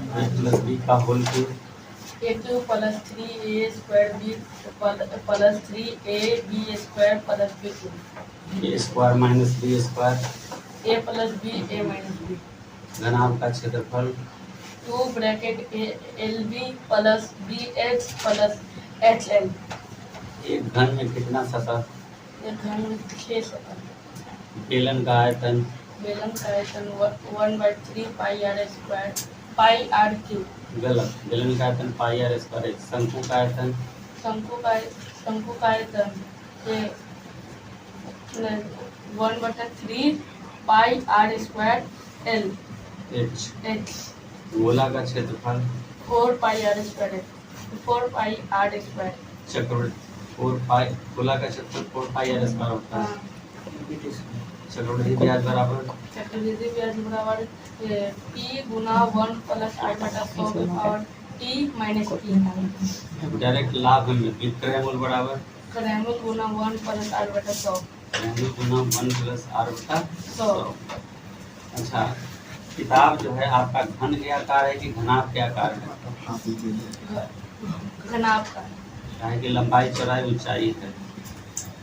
ए plus B का whole cube A cube plus 3 A square B plus 3 A B square plus B cube. A square minus B square A plus B A minus B. घनाभ का क्षेत्रफल 2 bracket L B plus B H plus H L. एक घन में कितना सतह? एक घन में 6 सतह। बेलन का आयतन बेलन का आयतन 1/3 pi R square pi R cube. गलत। बेलन का आयतन पाई आर स्क्वायर। शंकु का आयतन शंकु का आयतन 1/3 pi R square L H. H. गोला का क्षेत्रफल 4 pi R square 4 pi R square. चक्रवृद्धि 4 पाई गोला का क्षेत्रफल 4 पाई आर स्क्वायर होता है। चक्रवृद्धि ब्याज बराबर चक्रवृद्धि ब्याज बराबर p गुना 1 प्लस i बटा 100 की power t minus p। Direct लाभ में विक्रय मूल्य बराबर क्रय मूल्य गुना 1 प्लस r बटा 100। क्रय मूल्य गुना 1 प्लस आर बटा 100। अच्छा, किताब जो है आपका घन के आकार है कि घनाभ के आकार है? घनाभ का। चाहे कि लंबाई चौड़ाई ऊंचाई है।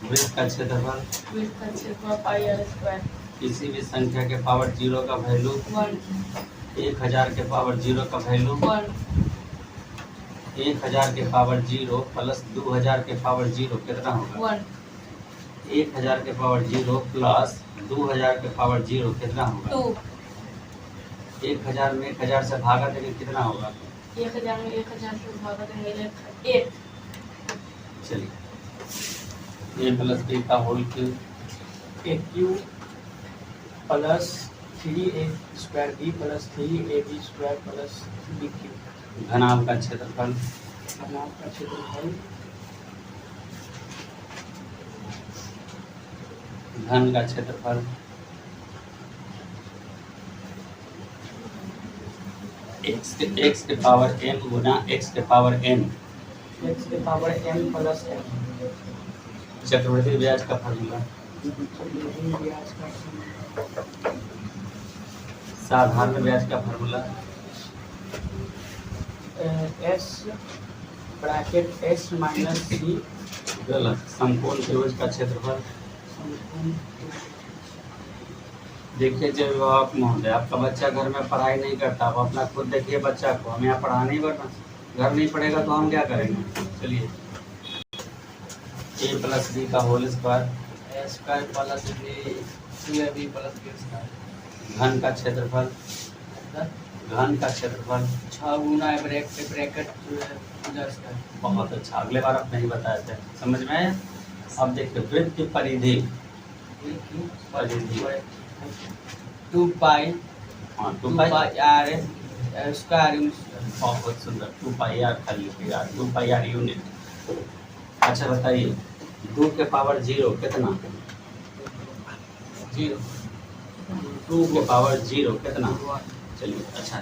वृत्त का क्षेत्रफल वृत्त का क्षेत्रफल पाई आर स्क्वायर। किसी भी संख्या के पावर 0 का वैल्यू 1 1000 के पावर 0 का वैल्यू 1 1000 के पावर 0 प्लस 2000 के पावर 0 कितना होगा? 1 1000 के पावर 0 प्लस 2000 के पावर 0 कितना होगा? 2 1000 में 1000 से भागा देंगे कितना होगा? 1000 में 1000 से भागा देंगे 1। चलिए, ए प्लस बी का whole cube A cube plus 3a square B plus 3ab square plus B cube. घनाभ का क्षेत्रफल घनाभ का क्षेत्रफल घन का क्षेत्रफल x के पावर m गुना x के पावर n x के पावर m प्लस n। चक्रवृद्धि ब्याज का फार्मूला चक्रवृद्धि ब्याज का साधारण ब्याज का formula s bracket s minus c। गलत। समकोण त्रिभुज का क्षेत्रफल देखिए, जब अभिभावक महोदय आपका बच्चा घर में पढ़ाई नहीं करता, आप अपना खुद देखिए बच्चा को। हमें यहाँ पढ़ाना ही पड़ना, घर नहीं पढ़ेगा तो हम क्या करेंगे? चलिए, ए प्लस बी का whole square a square plus b 2ab plus b square. घन का क्षेत्रफल घन का क्षेत्रफल 6 गुना ब्रैकेट पूजा स्क्वायर। बहुत अच्छा। अगले बार आप नहीं बताए थे, समझ में आया? अब देखिए, वृत्त की परिधि परिधि 2 पाई हाँ 2 2 पाई पाई r स्क्वायर। बहुत सुंदर। 2 पाई आर खाली यार, 2 पाई आर यूनिट। अच्छा बताइए, 2 के पावर 0 कितना? 0 2 के पावर 0 कितना? चलिए, अच्छा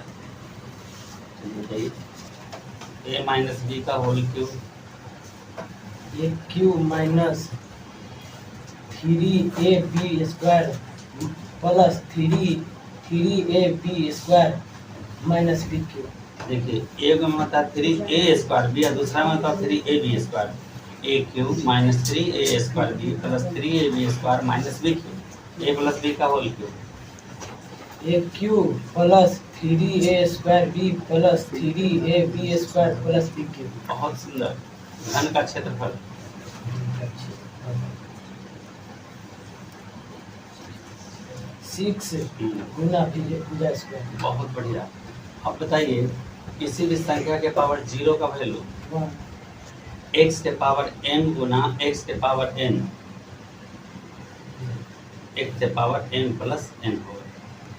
चलिए बताइए, a माइनस बी का whole cube a cube minus 3ab square plus 3ab square minus b cube. देखिए, एक में होता है 3a स्क्वायर बी और दूसरा में होता है 3ab square. a cube minus 3a square B plus 3ab square minus b cube. a plus b का whole cube a cube plus 3a square b plus 3ab square plus b cube. बहुत सुंदर। घन का क्षेत्रफल 6 गुना भुजा square. बहुत बढ़िया। अब बताइए, किसी भी संख्या के पावर 0 का वैल्यू 1 x के पावर m गुना x के पावर n x के पावर m प्लस n होगा।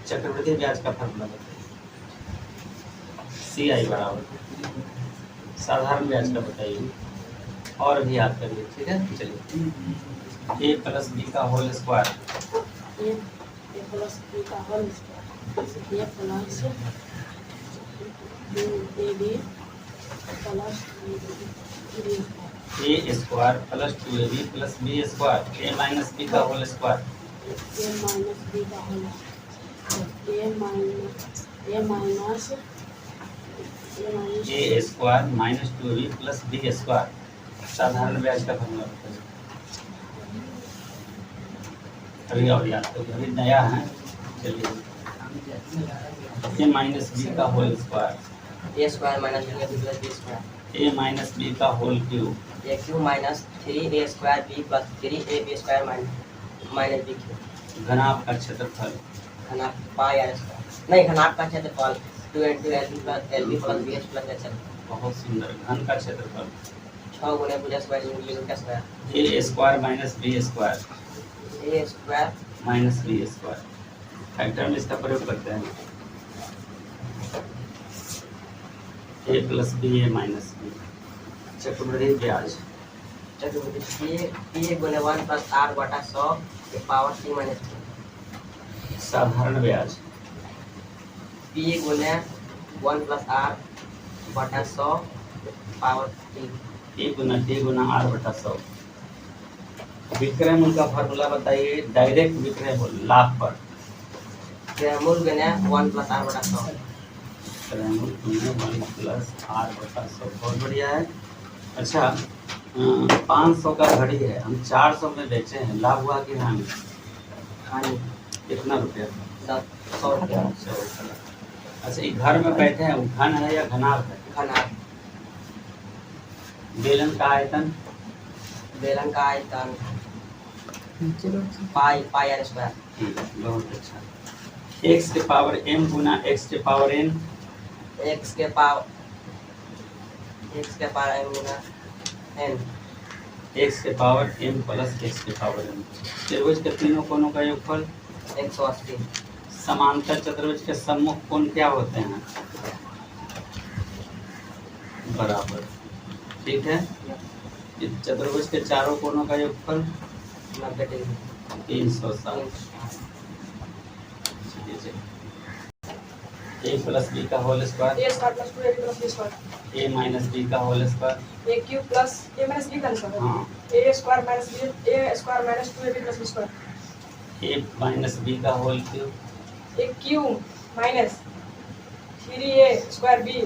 चक्रवृद्धि ब्याज का फार्मूला बताइए। CI बराबर साधारण ब्याज का बताइए, और भी याद करिए, ठीक है? चलिए, a प्लस बी का whole square a plus b का whole square a plus ab plus a square plus 2ab plus b square a minus b का whole square a minus b का whole a minus A square minus 2b plus B square. साधारण ब्याज का formula बताइए। अभी और याद करिए, अभी नया है। चलिए, ए माइनस बी का whole square, A square minus 2ab plus B square, A minus B का whole cube, A cube minus 3a square B plus 3ab square minus B cube. घनाभ का क्षेत्रफल, घनाभ पाई आर स्क्वायर, नहीं घनाभ का क्षेत्रफल 2 into lb plus bh plus hn। बहुत सुंदर। घन का क्षेत्रफल 6 गुणे भुजा स्क्वायर यूनिट का square, A square minus B square A square minus B square. Factor में इसका प्रयोग करते हैं। A plus B A minus B. चक्रवृद्धि ब्याज, चक्रवृद्धि p गुणे 1 प्लस r बटा 100 के पावर t माइनस 3। साधारण ब्याज, p गुणे 1 प्लस r बटा 100 पावर t। ए गुना टी गुना आर बटा 100। विक्रय मूल्य का फार्मूला बताइए। डायरेक्ट विक्रय मूल्य लाभ पर, मूल गुणे 1 प्लस r बटा 100। विक्रय मूल्य 1 प्लस आर बटा 100। बहुत बढ़िया है। अच्छा, 500 का घड़ी है, हम 400 में बेचे हैं, लाभ हुआ कि हानि? हानि। कितना रुपया? 100 रुपया। 100 रुपया। अच्छा, ये घर में बैठे हैं, वो घन है या घनाभ है? घनाभ। बेलन का आयतन, बेलन का आयतन पाई आर स्क्वायर। बहुत अच्छा। x के पावर m गुना x के पावर n, x के पावर m गुना n, x के पावर m प्लस x के पावर n। त्रिभुज के तीनों कोनों का योगफल 180। समांतर चतुर्भुज के सम्मुख कोण क्या होते हैं? बराबर। ठीक है। इस चतुर्भुज के चारों कोनों का योगफल 90 डिग्री। 360। ए प्लस बी का whole square, A square plus 2ab plus B square, A minus B का whole square. A cube plus A minus B का स्क्वायर, हाँ, A square minus 2ab plus B square, A minus B का whole cube, A cube minus 3a square B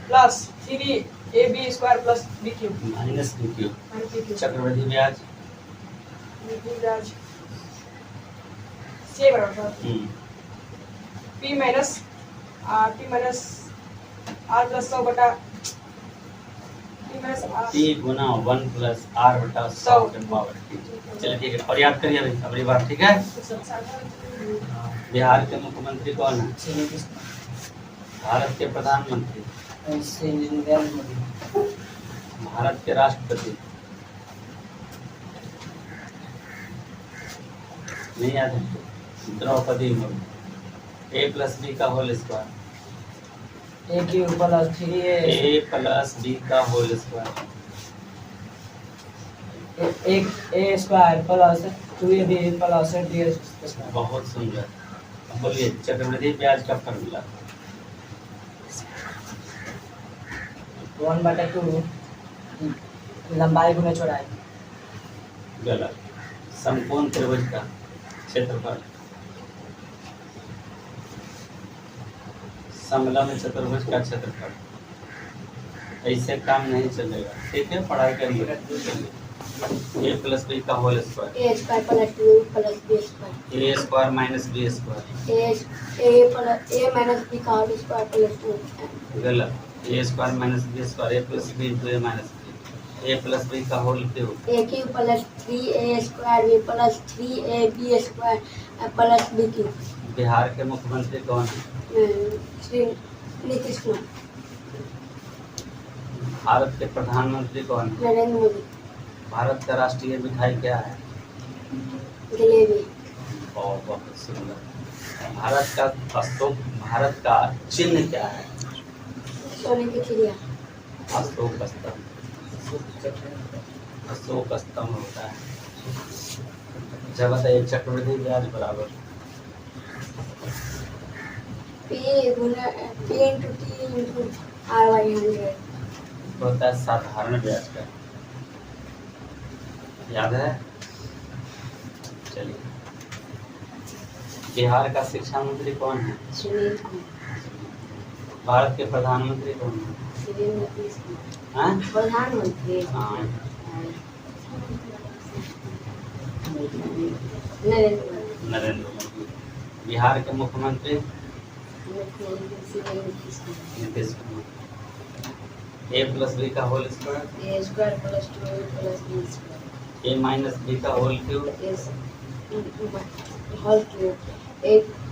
plus 3ab square plus B cube minus B cube. Minus B cube. चक्रवृद्धि ब्याज, ब्याज c बराबर p minus r plus 100 बटा p minus r T गुना 1 plus R बटा 100 के power T. चलिए ठीक है, और याद करिए अगली बार। ठीक है। बिहार के मुख्यमंत्री कौन है? भारत के प्रधानमंत्री, भारत के राष्ट्रपति, नहीं याद है? Draupadi Murmu. A plus B का whole square, a cube plus 3a A plus B का whole square, a square plus 2ab plus d square. बहुत सुंदर। अब बोलिए चक्रवृद्धि ब्याज का फॉर्मूला। 1/2 लंबाई गुना चौड़ाई। गलत। समकोण त्रिभुज का क्षेत्रफल, समलंब चतुर्भुज का क्षेत्रफल। ऐसे काम नहीं चलेगा। ठीक है, पढ़ाई करिए। ए प्लस बी का whole square, A square plus 2 plus B square, A square minus B square. A minus B का होल स्क्वायर प्लस 2। गलत। A square minus B square, A plus B into A minus B. A plus B का whole cube, A cube plus 3a square B plus 3ab square plus B cube. Bihar के मुख्यमंत्री कौन है? श्री नीतीश कुमार। भारत के प्रधानमंत्री कौन है? नरेंद्र मोदी। भारत का राष्ट्रीय मिठाई क्या है? जलेबी। बहुत बहुत सुंदर। भारत का चिन्ह क्या है? सोने की चिड़िया। अशोक स्तंभ। अशोक स्तंभ होता है। जब बताइए चक्रवृद्धि ब्याज बराबर p into t into r/100 होता है साधारण ब्याज का। याद है? चलिए, बिहार का शिक्षा मंत्री कौन है? सुनील कुमार। भारत के प्रधानमंत्री कौन है? श्री नीतीश कुमार। हाँ? प्रधानमंत्री हाँ। नरेंद्र मोदी। नरेंद्र मोदी। बिहार के मुख्यमंत्री? मुख्यमंत्री Shri Nitish Kumar. Nitish Kumar. A plus B का whole square? A square plus 2 plus B square. A minus B का whole cube? Whole cube. A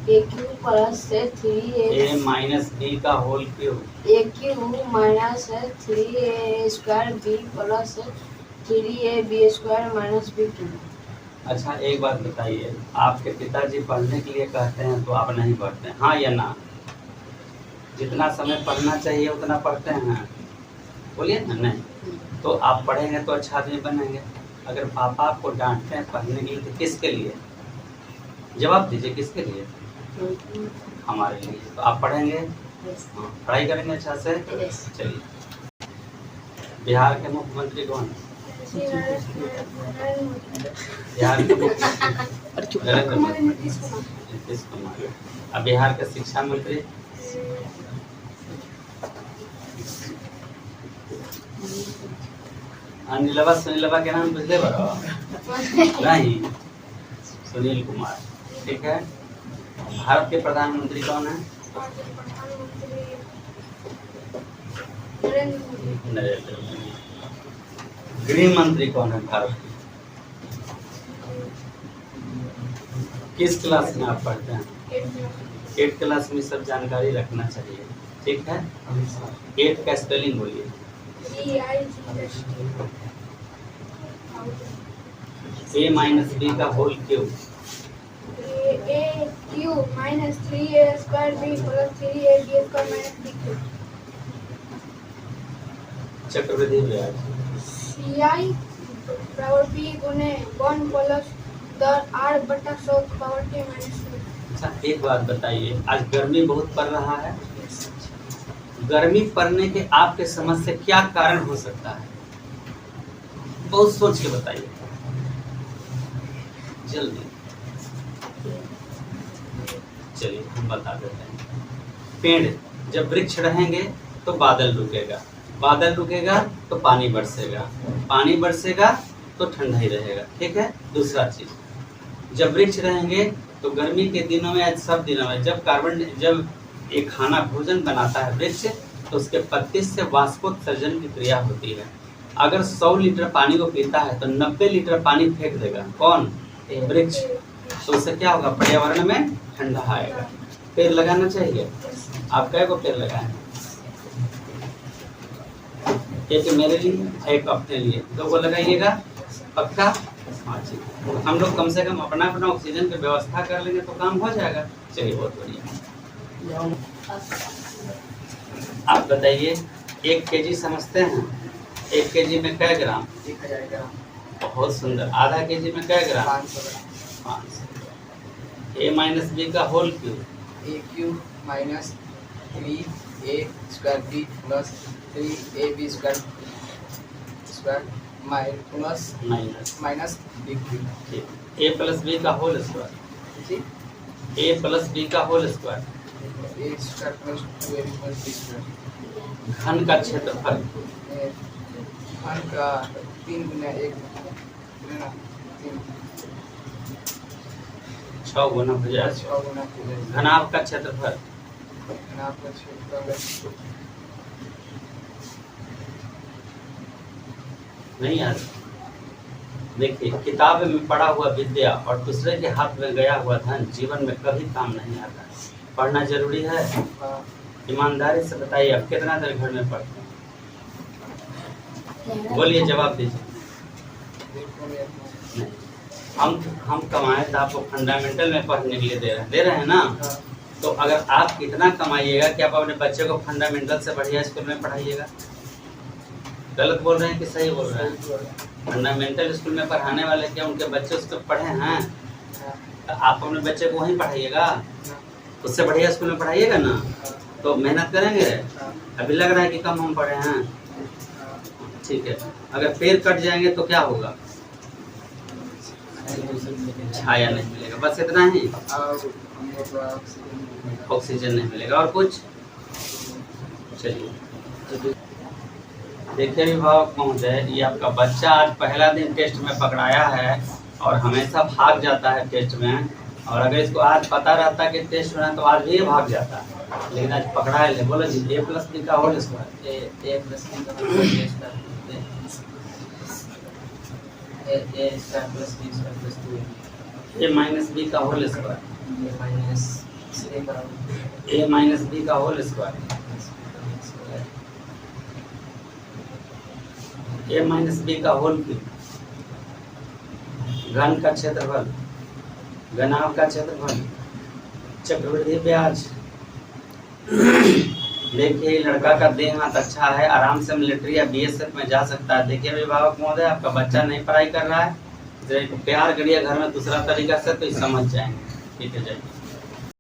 cube plus 3a। A minus B का whole cube? A cube minus 3a square B plus 3ab square minus B cube. अच्छा एक बात बताइए, आपके पिताजी पढ़ने के लिए कहते हैं तो आप नहीं पढ़ते हैं, हाँ या ना? जितना समय पढ़ना चाहिए उतना पढ़ते हैं? बोलिए ना। नहीं तो आप पढ़ेंगे तो अच्छा आदमी बनेंगे। अगर पापा आपको डांटते हैं पढ़ने के लिए तो किसके लिए? जवाब दीजिए, किसके लिए? हमारे लिए। तो आप पढ़ेंगे, हाँ, पढ़ाई करेंगे अच्छा से। चलिए, बिहार के मुख्यमंत्री कौन है? बिहार के मुख्यमंत्री नरेंद्र मोदी। नीतीश कुमार। अब बिहार के शिक्षा मंत्री? अनिलवा सुनीलवा के नाम बुझले बड़ो? नहीं, सुनील कुमार। ठीक है। भारत के प्रधानमंत्री कौन है? नरेंद्र मोदी। गृह मंत्री कौन है भारत के? किस क्लास में आप पढ़ते हैं? 8th क्लास में सब जानकारी रखना चाहिए। ठीक है। 8 का स्पेलिंग बोलिए। ए माइनस बी का whole cube? A cube minus 3a square B plus 3ab square minus b cube. चक्रवृद्धि ब्याज? CI बराबर b गुने 1 प्लस 8/100 पावर के माइनस 3। अच्छा एक बात बताइए, आज गर्मी बहुत पड़ रहा है। गर्मी पड़ने के आपके समझ से क्या कारण हो सकता है? बहुत सोच के बताइए जल्दी। चलिए हम बता देते हैं। पेड़ जब वृक्ष रहेंगे तो बादल रुकेगा, बादल रुकेगा तो पानी बरसेगा, पानी बरसेगा तो ठंडा ही रहेगा। ठीक है। दूसरा चीज, जब वृक्ष रहेंगे तो गर्मी के दिनों में, आज सब दिनों में, जब एक खाना भोजन बनाता है वृक्ष तो उसके पत्ती से वाष्पोत्सर्जन की क्रिया होती है। अगर 100 लीटर पानी को पीता है तो 90 लीटर पानी फेंक देगा। कौन? वृक्ष। तो उससे क्या होगा? पर्यावरण में ठंडा आएगा। पेड़ लगाना चाहिए। आप कै को पेड़ लगाए? एक मेरे लिए, एक अपने लिए, 2 को लगाइएगा। पक्का? हाँ जी। हम लोग कम से कम अपना ऑक्सीजन की व्यवस्था कर लेंगे तो काम हो जाएगा। चलिए बहुत बढ़िया। आप बताइए 1 kg समझते हैं? 1 kg में कै ग्राम? 1000 ग्राम। बहुत सुंदर। आधा kg में कै ग्राम? 500। ए माइनस बी का whole cube? A cube minus 3a square B plus 3ab square plus minus B cube. A plus B का होल स्क्वायर? जी। ए प्लस बी का whole square? A square plus 2ab plus B square. घन का क्षेत्रफल? घन का 3 गुना 1 6 गुना भुजा। 6 गुना घनाभ का क्षेत्रफल? घनाभ का क्षेत्रफल नहीं यार, देखिए किताब में पढ़ा हुआ विद्या और दूसरे के हाथ में गया हुआ धन जीवन में कभी काम नहीं आता। पढ़ना जरूरी है। ईमानदारी से बताइए आप कितना देर घर में पढ़ते हैं? बोलिए, जवाब दीजिए। नहीं, हम कमाए तो आपको फंडामेंटल में पढ़ने के लिए दे रहे हैं ना। तो अगर आप इतना कमाइएगा कि आप अपने बच्चे को फंडामेंटल से बढ़िया स्कूल में पढ़ाइएगा। गलत बोल रहे हैं कि सही बोल रहे हैं? फंडामेंटल स्कूल में पढ़ाने वाले क्या उनके बच्चे उसको पढ़े हैं? तो आप अपने बच्चे को वहीं पढ़ाइएगा, उससे बढ़िया स्कूल में पढ़ाइएगा ना। तो मेहनत करेंगे। अभी लग रहा है कि कम हम पढ़े हैं। ठीक है। अगर पेड़ कट जाएंगे तो क्या होगा? छाया नहीं मिलेगा, बस इतना ही। ऑक्सीजन नहीं मिलेगा। और कुछ? चलिए देखिए अभिभावक महोदय, ये आपका बच्चा आज पहला दिन टेस्ट में पकड़ाया है और हमेशा भाग जाता है टेस्ट में। और अगर इसको आज पता रहता कि टेस्ट होना तो आज भी ये भाग जाता, लेकिन आज पकड़ा है। बोलो जी a प्लस बी का whole square, A plus B का whole square A square plus B square plus 2 a minus B का whole square, A minus C का a माइनस बी का whole square, a minus B का whole cube, घन का क्षेत्रफल, घनाभ का क्षेत्रफल, चक्रवृद्धि ब्याज। देखिए लड़का का देह हाथ अच्छा है, आराम से मिलिट्री या बीएसएफ में जा सकता है। देखिए अभिभावक महोदय, आपका बच्चा नहीं पढ़ाई कर रहा है, जरा प्यार करिए घर में दूसरा तरीका से तो समझ जाएंगे। ठीक है, जाइए।